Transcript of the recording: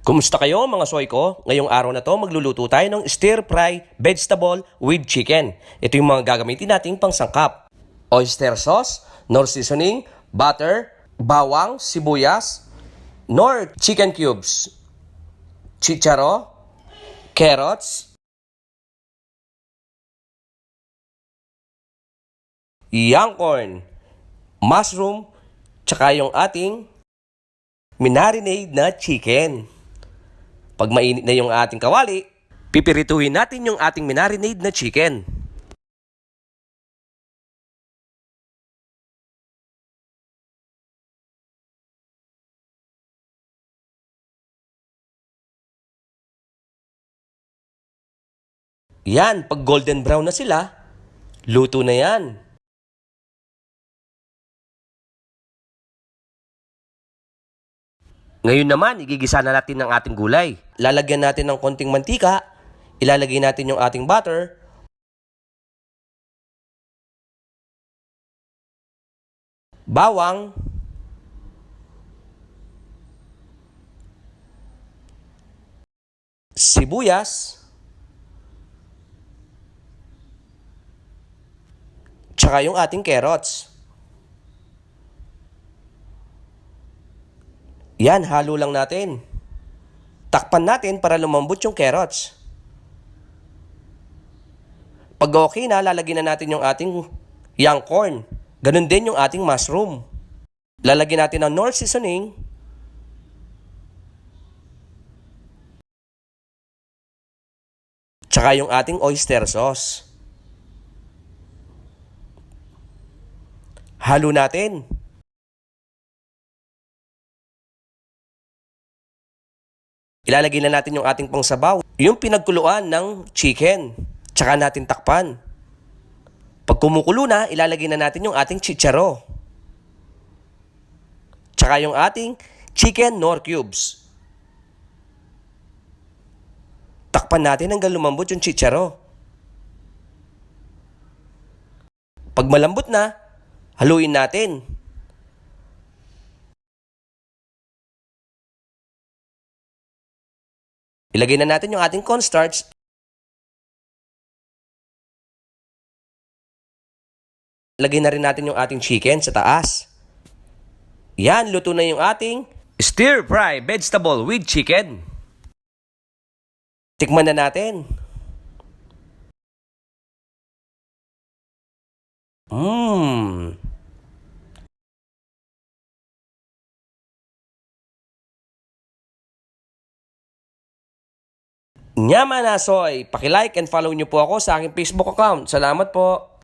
Kumusta kayo mga soy ko? Ngayong araw na to magluluto tayo ng stir fry vegetable with chicken. Ito yung mga gagamitin nating pangsangkap. Oyster sauce, nor seasoning, butter, bawang, sibuyas, nor chicken cubes, chicharo, carrots, young corn, mushroom, tsaka yung ating minarinade na chicken. Pag mainit na yung ating kawali, pipirituhin natin yung ating minarinade na chicken. Yan, pag golden brown na sila, luto na yan. Ngayon naman, igigisa na natin ang ating gulay. Lalagyan natin ng konting mantika, ilalagay natin yung ating butter, bawang, sibuyas, tsaka yung ating carrots. Yan, halo lang natin. Takpan natin para lumambot yung carrots. Pag okay na, lalagyan na natin yung ating young corn. Ganun din yung ating mushroom. Lalagyan natin ng nor seasoning. Tsaka yung ating oyster sauce. Halo natin. Ilalagay na natin yung ating pangsabaw. Yung pinagkuluan ng chicken. Tsaka natin takpan. Pag kumukulo na, ilalagay na natin yung ating chicharo. Tsaka yung ating chicken nor cubes. Takpan natin hanggang lumambot yung chicharo. Pag malambot na, haluin natin. Ilagay na natin yung ating cornstarch. Lagay na rin natin yung ating chicken sa taas. Yan, luto na yung ating stir fry vegetable with chicken. Tikman na natin. Nyama na soy. Paki-like and follow nyo po ako sa aking Facebook account. Salamat po.